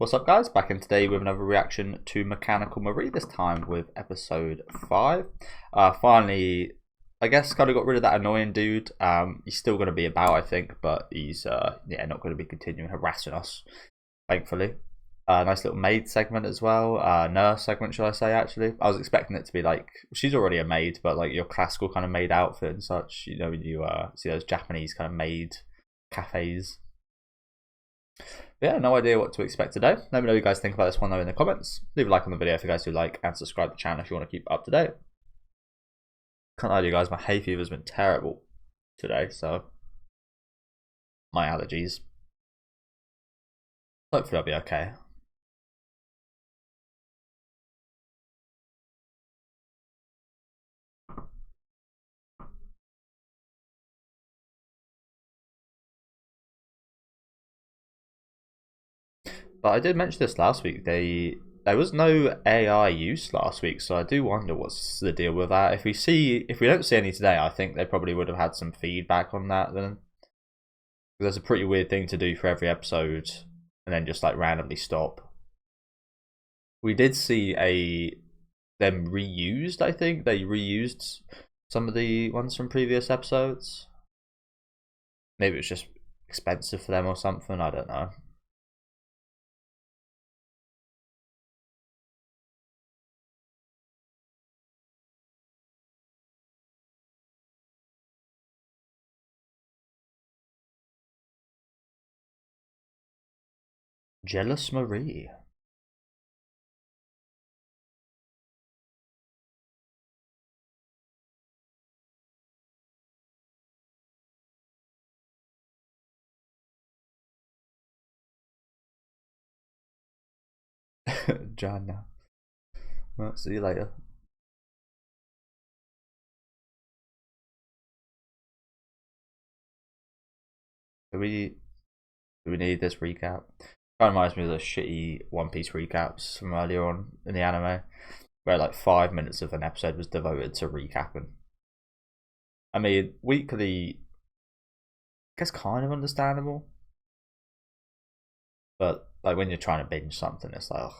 What's up, guys? Back in today with another reaction to Mechanical Marie, this time with episode 5. Finally, I guess, kind of got rid of that annoying dude. He's still going to be about, I think, but he's not going to be continuing harassing us, thankfully. Nice little maid segment as well. Nurse segment, should I say, actually. I was expecting it to be like, she's already a maid, but like your classical kind of maid outfit and such. You know, when you see those Japanese kind of maid cafes. Yeah, no idea what to expect today. Let me know what you guys think about this one though in the comments. Leave a like on the video if you guys do like, and subscribe to the channel if you want to keep up to date. Can't lie to you guys, my hay fever's been terrible today, so my allergies. Hopefully I'll be okay. But I did mention this last week. There was no AI use last week, so I do wonder what's the deal with that. If we don't see any today, I think they probably would have had some feedback on that then. That's a pretty weird thing to do for every episode, and then just like randomly stop. We did see them reused. I think they reused some of the ones from previous episodes. Maybe it's just expensive for them or something. I don't know. Jealous Marie. Jana. Well, see you later. Do we need this recap? Kind of reminds me of the shitty One Piece recaps from earlier on in the anime, where like 5 minutes of an episode was devoted to recapping. I mean, weekly, I guess, kind of understandable, but like when you're trying to binge something, it's like, ugh.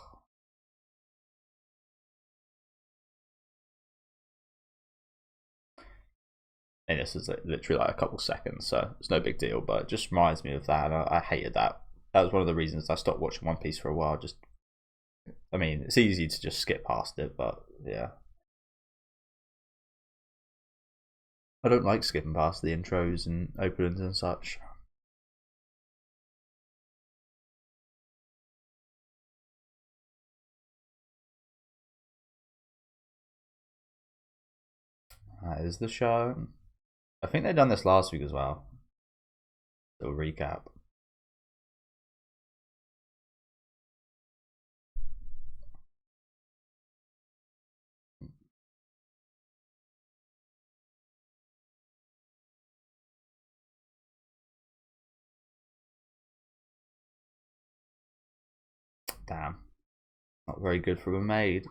And this is literally like a couple seconds, so it's no big deal. But it just reminds me of that, and I hated that. That was one of the reasons I stopped watching One Piece for a while. Just, I mean, it's easy to just skip past it, but yeah. I don't like skipping past the intros and openings and such. That is the show. I think they done this last week as well. Little recap. Damn. Not very good for a maid.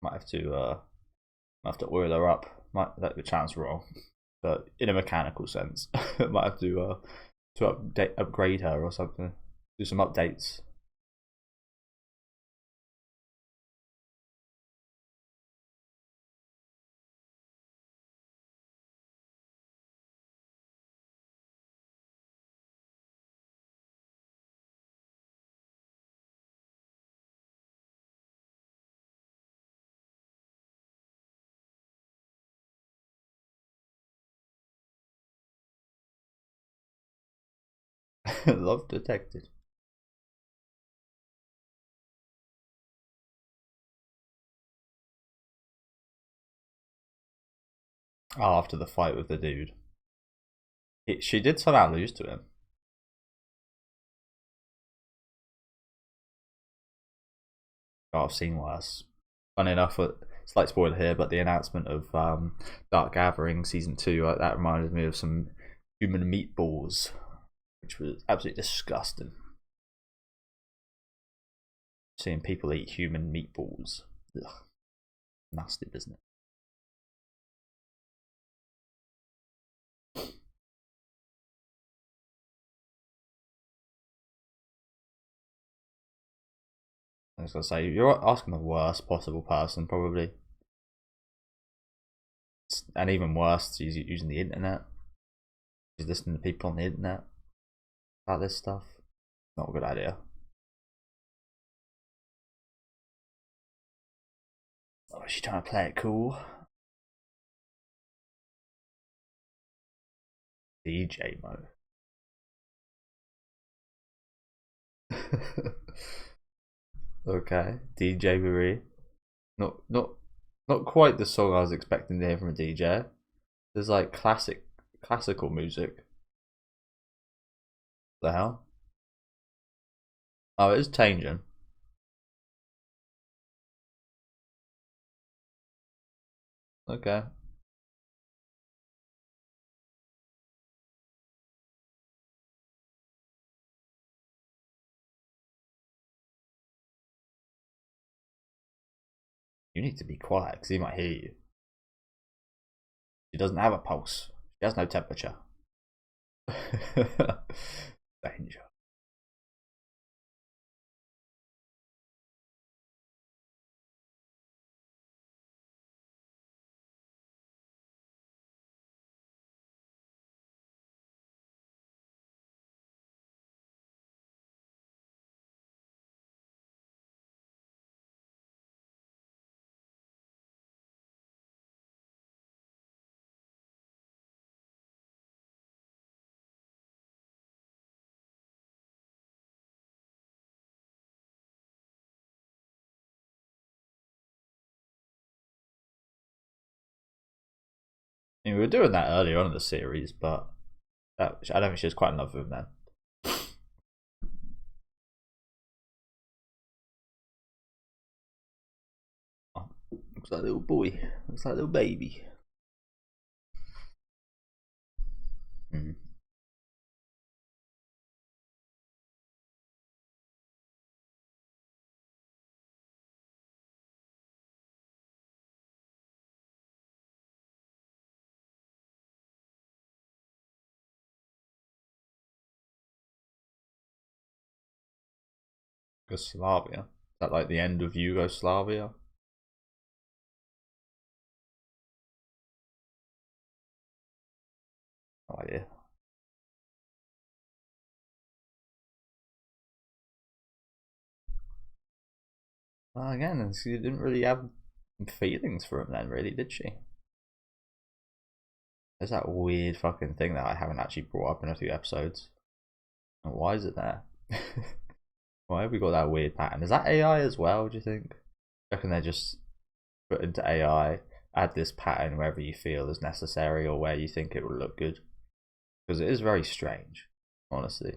Might have to oil her up. Might that the chance wrong, but in a mechanical sense, might have to upgrade her or something. Do some updates. Love detected. Oh, after the fight with the dude, she did somehow lose to him. Oh, I've seen worse. Funny enough, slight spoiler here, but the announcement of Dark Gathering season 2 that reminded me of some human meatballs, which was absolutely disgusting. Seeing people eat human meatballs. Ugh. Nasty business. I was gonna say, you're asking the worst possible person, probably. And even worse, using the internet. Just listening to people on the internet about this stuff. Not a good idea. Oh, is she trying to play it cool? DJ mode. Okay, DJ Marie. Not quite the song I was expecting to hear from a DJ. There's like classical music. The hell? Oh, it is changing. Okay. You need to be quiet because he might hear you. She doesn't have a pulse. She has no temperature. Danger. I mean, we were doing that earlier on in the series, but I don't think she was quite in love with him then. Oh, looks like a little boy. Looks like a little baby. Hmm. Yugoslavia. Is that like the end of Yugoslavia? No idea. Well, again, she didn't really have feelings for him then, really, did she? There's that weird fucking thing that I haven't actually brought up in a few episodes. Why is it there? Why have we got that weird pattern? Is that AI as well, do you think? I reckon they just put into AI, add this pattern wherever you feel is necessary or where you think it will look good. Because it is very strange, honestly.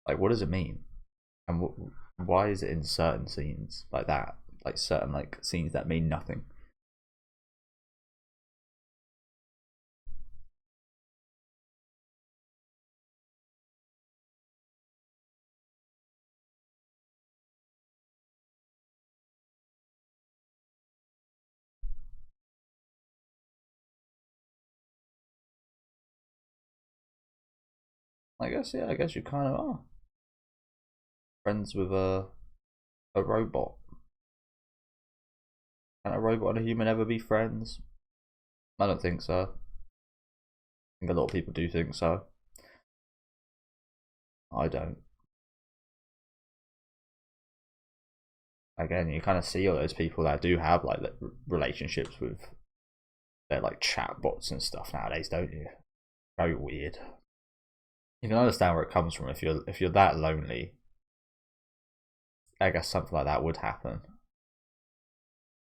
Like, what does it mean? And why is it in certain scenes like that? Like certain like scenes that mean nothing. I guess, yeah, I guess you kind of are friends with a robot. Can a robot and a human ever be friends? I don't think so. I think a lot of people do think so. I don't. Again, you kind of see all those people that do have like relationships with their like chatbots and stuff nowadays, don't you? Very weird. You can understand where it comes from if you're that lonely. I guess something like that would happen.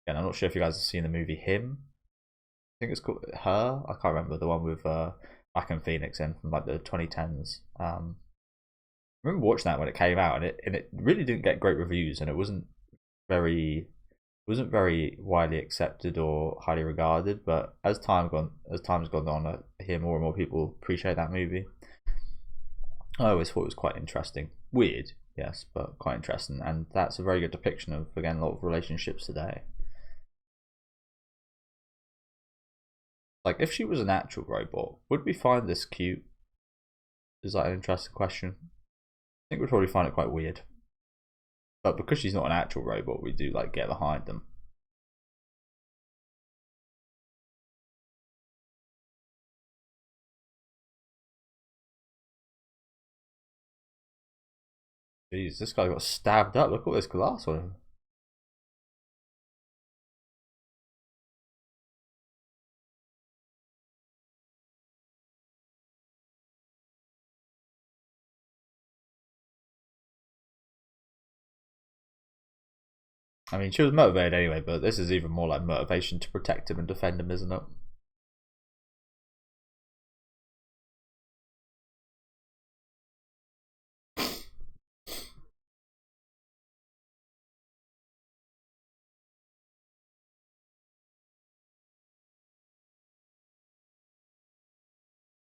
And I'm not sure if you guys have seen the movie Him. I think it's called Her. I can't remember the one with Joaquin Phoenix in from like the 2010s. remember watching that when it came out, and it really didn't get great reviews, and it wasn't very widely accepted or highly regarded. But as time's gone on, I hear more and more people appreciate that movie. I always thought it was quite interesting, weird, yes, but quite interesting, and that's a very good depiction of, again, a lot of relationships today. Like, if she was an actual robot, would we find this cute? Is that an interesting question? I think we'd probably find it quite weird. But because she's not an actual robot, we do like get behind them. Jeez, this guy got stabbed up. Look at all this glass on him. I mean, she was motivated anyway, but this is even more like motivation to protect him and defend him, isn't it?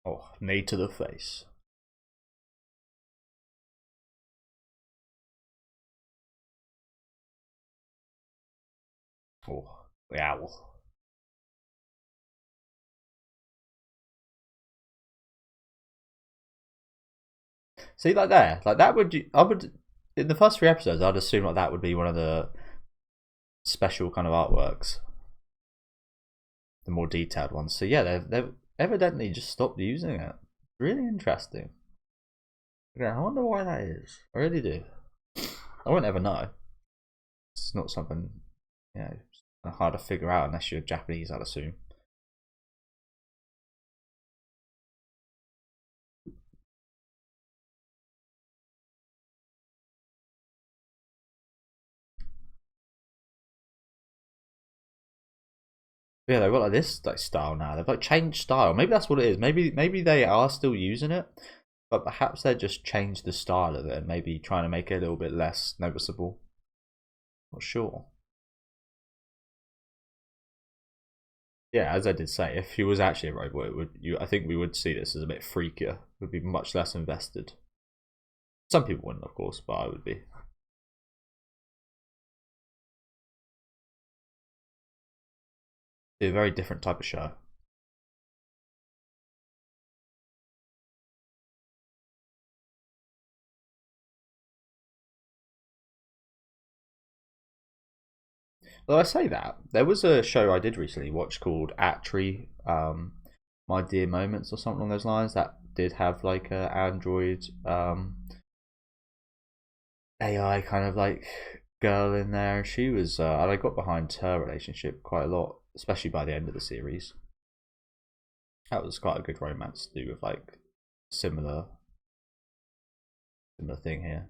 Oh, knee to the face. Oh, the owl. See, like there, like that I would, in the first 3 episodes, I'd assume like that would be one of the special kind of artworks, the more detailed ones. So yeah, they've evidently just stopped using it. Really interesting. Yeah, I wonder why that is. I really do. I won't ever know. It's not something, you know, hard to figure out unless you're Japanese, I'd assume. Yeah, they've got like this like style now. They've like changed style. Maybe that's what it is. Maybe they are still using it, but perhaps they just changed the style of it and maybe trying to make it a little bit less noticeable. Not sure. Yeah, as I did say, if he was actually a robot, I think we would see this as a bit freakier. Would be much less invested. Some people wouldn't, of course, but I would be. Be a very different type of show. Well, I say that there was a show I did recently watch called Atri, My Dear Moments or something along those lines. That did have like a Android AI kind of like girl in there. She was, and I got behind her relationship quite a lot, especially by the end of the series. That was quite a good romance to do with like similar thing here.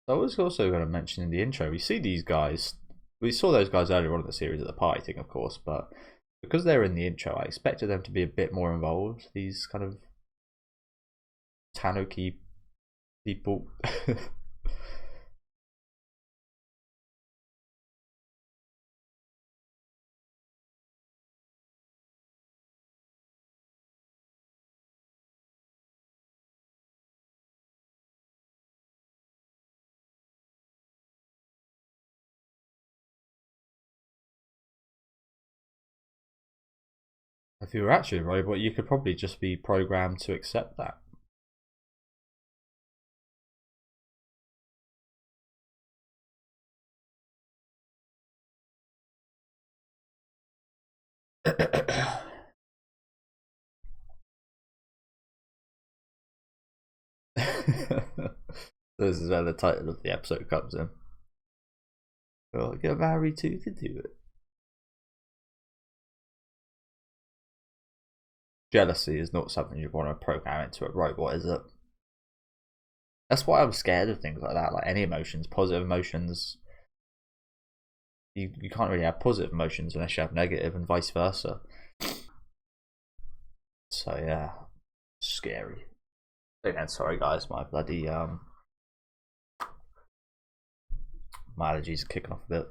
I was also going to mention in the intro, we see these guys. We saw those guys earlier on in the series at the party thing, of course, but because they're in the intro, I expected them to be a bit more involved. These kind of Tanuki people. If you were actually a robot, you could probably just be programmed to accept that. This is where the title of the episode comes in. Well, get married to do it. Jealousy is not something you want to program into a robot, is it? That's why I'm scared of things like that. Like any emotions, positive emotions. You can't really have positive emotions unless you have negative, and vice versa. So yeah, scary. Again, sorry guys, my bloody my allergies are kicking off a bit.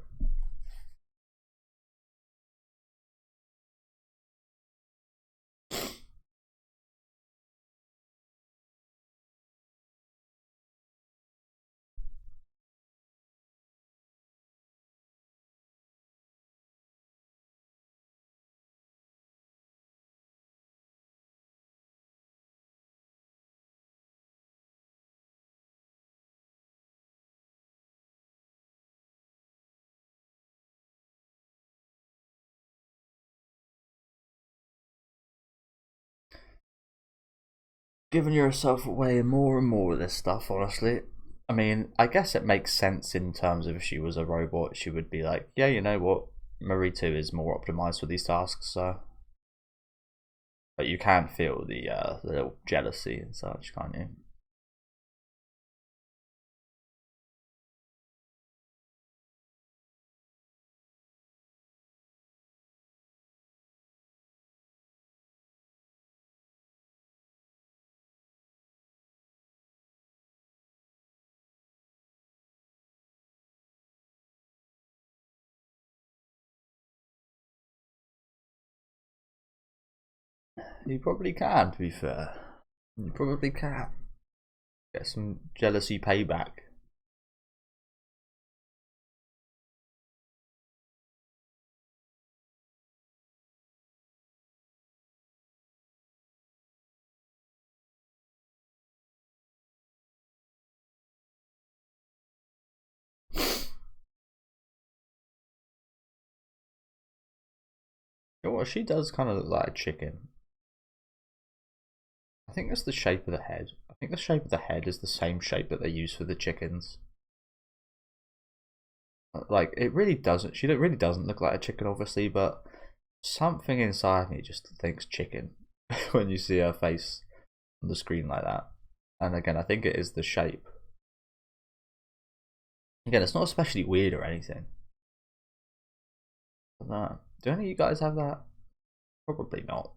Giving yourself away more and more with this stuff, honestly. I mean, I guess it makes sense in terms of if she was a robot, she would be like, yeah, you know what, Marie 2 is more optimized for these tasks, so. But you can feel the little jealousy and such, can't you? You probably can, to be fair. You probably can. Get some jealousy payback. You know what, she does kind of look like a chicken. I think that's the shape of the head. I think the shape of the head is the same shape that they use for the chickens. Like, it really doesn't. She really doesn't look like a chicken, obviously, but something inside me just thinks chicken when you see her face on the screen like that. And again, I think it is the shape. Again, it's not especially weird or anything. I don't know. Do any of you guys have that? Probably not.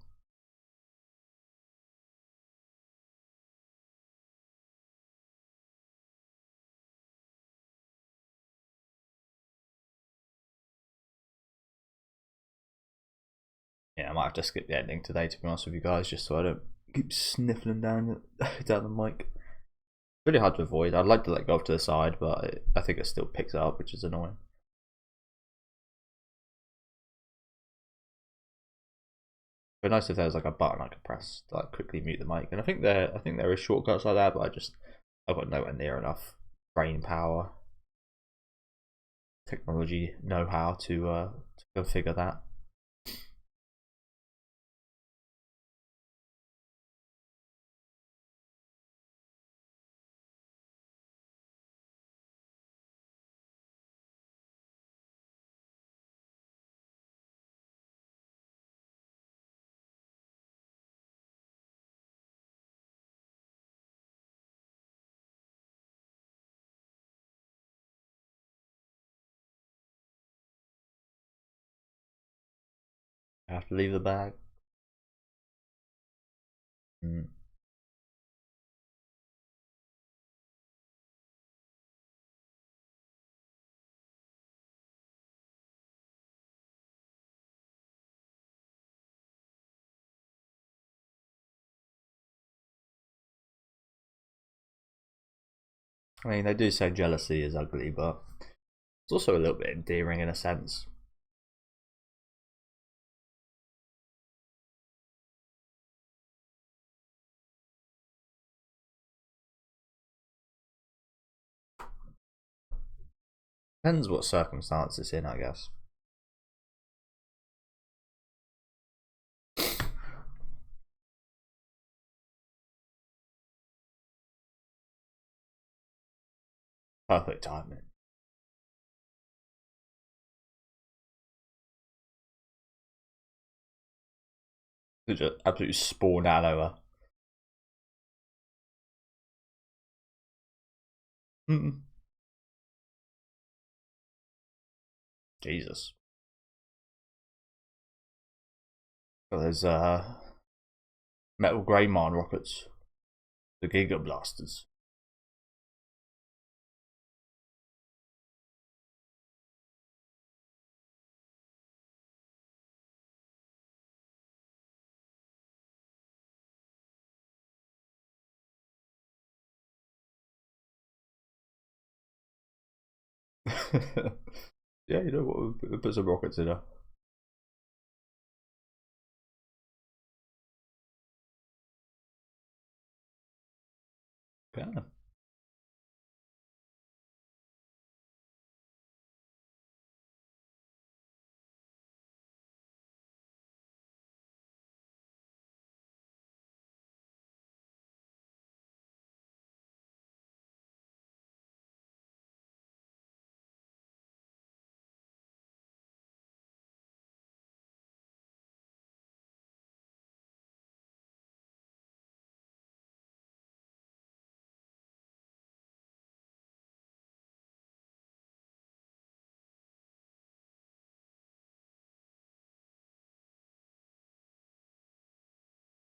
Yeah, I might have to skip the ending today, to be honest with you guys, just so I don't keep sniffling down down the mic. Really hard to avoid. I'd like to let go off to the side, but I think it still picks it up, which is annoying. It'd be nice if there was like a button I could press to like quickly mute the mic. And I think there is shortcuts like that, but I've got nowhere near enough brain power, technology know-how to configure that. I have to leave the bag. Mm. I mean, they do say jealousy is ugly, but it's also a little bit endearing in a sense. Depends what circumstance it's in, I guess. Perfect timing. They just absolutely spawn out over. Mm. Jesus. Well, there's Metal Greymon rockets. The Giga Blasters. Yeah, you know what? We'll put some rockets in there. Okay.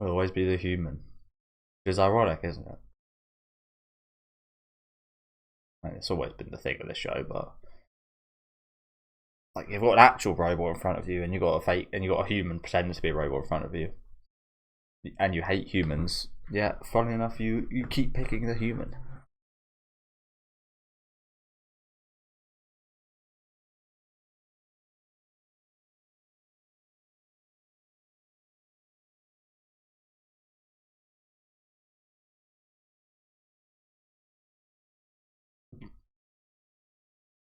Will always be the human. Which is ironic, isn't it? I mean, it's always been the thing of the show, but like you've got an actual robot in front of you, and you've got a fake, and you've got a human pretending to be a robot in front of you, and you hate humans. Yeah, funny enough, you keep picking the human.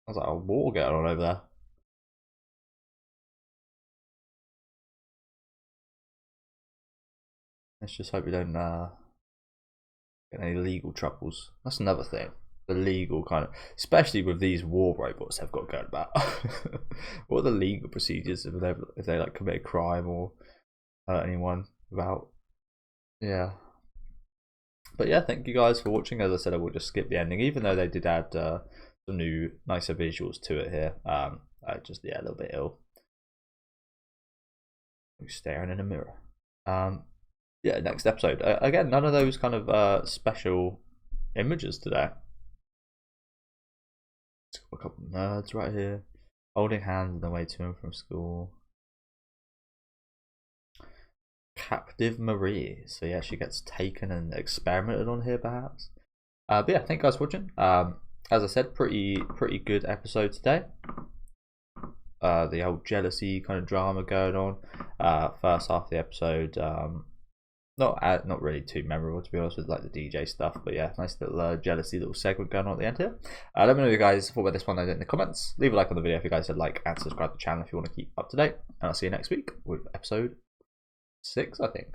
I was like, a war going on over there. Let's just hope we don't get any legal troubles. That's another thing. The legal kind of, especially with these war robots they've got going about. What are the legal procedures if they like commit a crime or hurt anyone without? Yeah. But yeah, thank you guys for watching. As I said, I will just skip the ending, even though they did add some new, nicer visuals to it here. I just a little bit ill. Staring in a mirror. Yeah, next episode. Again, none of those kind of special images today. It's got a couple of nerds right here, holding hands on their way to and from school. Captive Marie. So yeah, she gets taken and experimented on here, perhaps. But yeah, thank you guys for watching. As I said, pretty good episode today. The old jealousy kind of drama going on. First half of the episode, not really too memorable, to be honest, with like the DJ stuff, but yeah, nice little jealousy little segment going on at the end here. Let me know what you guys thought about this one in the comments. Leave a like on the video if you guys said like, and subscribe to the channel if you want to keep up to date. And I'll see you next week with episode 6, I think.